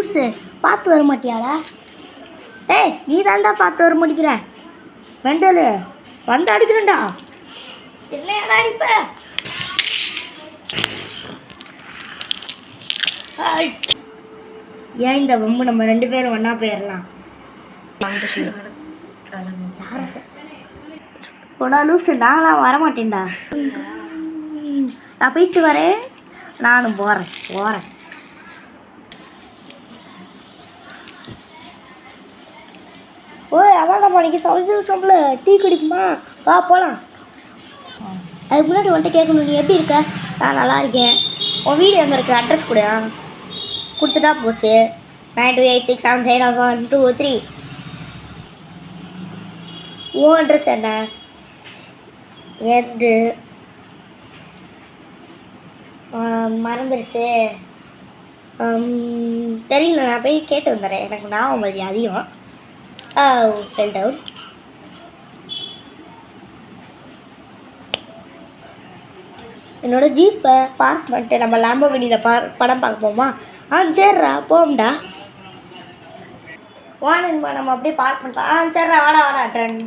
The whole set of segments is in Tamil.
லூஸு பார்த்து வர மாட்டியாடா? ஏய் நீ தாண்டா பார்த்து வர மாட்டேங்கிற வெண்டலு வந்து அடிக்கிறேன்டா. என்னடா அடிப்ப? ஏன் இந்த வம்பு? நம்ம 2 பேரும் ஒன்றா போயிடலாம். யார போடா லூஸு, நான்லாம் வரமாட்டேன்டா. நான் போயிட்டு வரேன். நானும் போகிறேன். ஓய் அதான் மணிக்கு சமைச்சல டீ குடிக்குமா? வா போகலாம். அதுக்கு முன்னாடி வந்துட்டு கேட்கணும், நீ எப்படி இருக்க? நான் நல்லா இருக்கேன். உன் வீடு எங்கே இருக்கு? அட்ரஸ் கொடு. கொடுத்துட்டா போச்சு. 9286771123. உன் அட்ரஸ் என்ன? எது மறந்துடுச்சு. தெரியல, நான் போய் கேட்டு வந்துடுறேன். எனக்கு ஞாபகம் மதி அதிகம். Fell down. என்னோட ஜீப்பை பார்க் பண்ணிட்டு நம்ம லாம்போகினியில் படம் பார்க்க போமா? சரிடா போம்டா. வாடன்மா நம்ம அப்படியே பார்க் பண்ணிட்டோம். சரிடா வாடா ட்ரெண்ட்.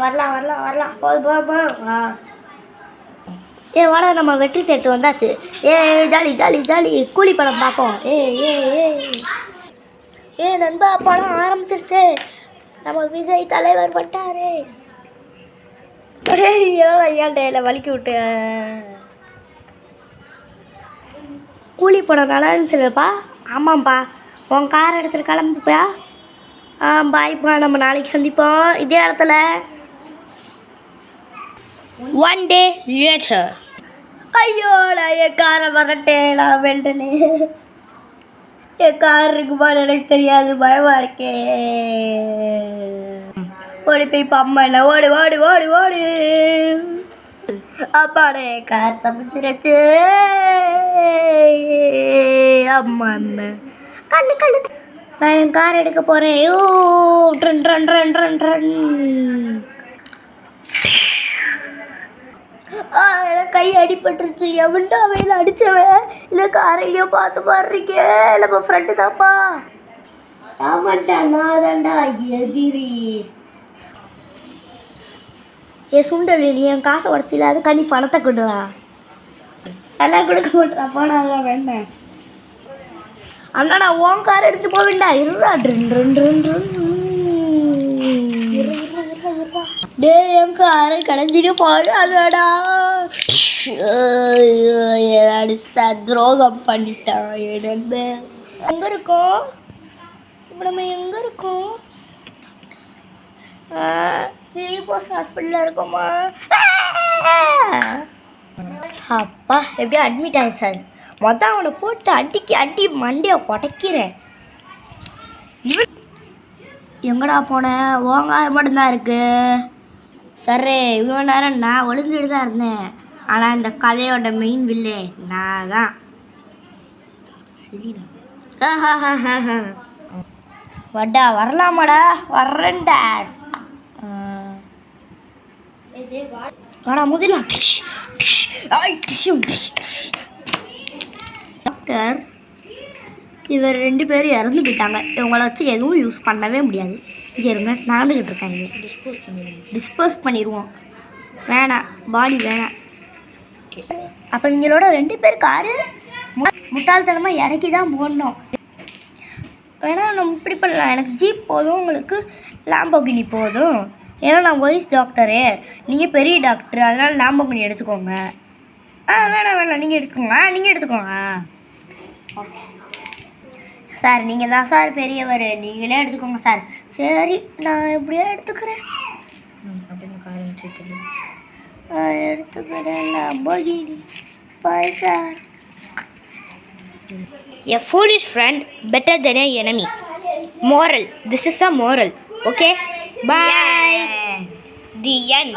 வரலாம் போ. வாடா நம்ம வெற்றி தேட்டர் வந்தாச்சு. ஜாலி கூலி படம் பார்ப்போம். நண்பா படம் ஆரம்பிச்சிருச்சு. நம்ம விஜய் தலைவர் பட்டாரு. ஏன்டா வலிக்கி விட்டு. கூலி படம் நல்லா இருந்துச்சுப்பா. ஆமாம்ப்பா. உன் கார் எடுத்துகிட்டு கிளம்புப்பா. பாய்ப்பா, நம்ம நாளைக்கு சந்திப்போம் இதே இடத்துல. One day later. ஐயோடா என் காரை வரட்டேடா வெண்டனே. என் கார் இருக்குமான்னு எனக்கு தெரியாது, பயமாக இருக்கே. ஓடி போய் இப்போ அம்மா என்ன ஓடு. அப்பாடா என் கார் தப்பிச்சிருச்சு. அம்மா கண்ணு நான் என் கார் எடுக்க போகிறேன். கை அடிபட்டுருச்சு. எவன்டா அவையில் அடித்தவன்? இல்லை காரையிலையோ பார்த்து பாடுறீங்க. நம்ம ஃப்ரெண்டு தான்ப்பா. ஆமாண்டா நான் தான்டா எதிரி. சுண்டல் நீ என் காசை உடச்சில, அதுக்கா நீ பணத்தை கொடுவா. எல்லாம் கொடுக்க மாட்டா. போனா வேண்டாம் அண்ணா, நான் உன் காரை எடுத்துகிட்டு போவேண்டா. இருடா டே என் காரை கடைஞ்சிட்டு போடாதடா. துரோகம் பண்ணிட்டான். எங்கே இருக்கோம் இப்போ? நம்ம எங்கே இருக்கோம்? போஸ் ஹாஸ்பிட்டலில் இருக்கோமா? அப்பா எப்படியோ அட்மிட் ஆகிடுச்சாரு. மொத்தம் அவனை போட்டு அடி மண்டையை உடைக்கிறேன். எங்கடா போனேன்? ஓங்காய மட்டும்தான் இருக்கு. சரி இவ்வளோ நேரம் நான் ஒளிஞ்சுட்டு தான் இருந்தேன். ஆனால் இந்த கதையோட மெயின் வில்லே நான் தான். சரிடா. வடா வரலாமாடா? வர்றேன்டா. வாடா முதலாம். டாக்டர் இவர் 2 பேரும் இறந்து போயிட்டாங்க. இவங்கள வச்சு எதுவும் யூஸ் பண்ணவே முடியாது. இங்கே இருங்க, நடந்துக்கிட்டு இருக்காங்க. டிஸ்போஸ் பண்ணிடுவோம். வேணாம், பாடி வேணாம். அப்போ நீங்களோட 2 பேர் காரு முட்டாள்தனமாக இறக்கி தான் போடணும். வேணா நம்ம இப்படி பண்ணலாம். எனக்கு ஜீப் போதும், உங்களுக்கு லாம்போகினி போதும். ஏன்னா நான் வாய்ஸ் டாக்டரு, நீங்கள் பெரிய டாக்டர், அதனால் லாம்போகினி எடுத்துக்கோங்க. வேணாம் நீங்கள் எடுத்துக்கோங்க. ஓகே சார், நீங்கள் தான் சார் பெரியவர், நீங்களே எடுத்துக்கோங்க சார். சரி நான் எப்படியோ எடுத்துக்கிறேன். Lamborghini bye sir. A foolish friend better than an enemy. Moral. This is a moral. Okay? Bye. The end.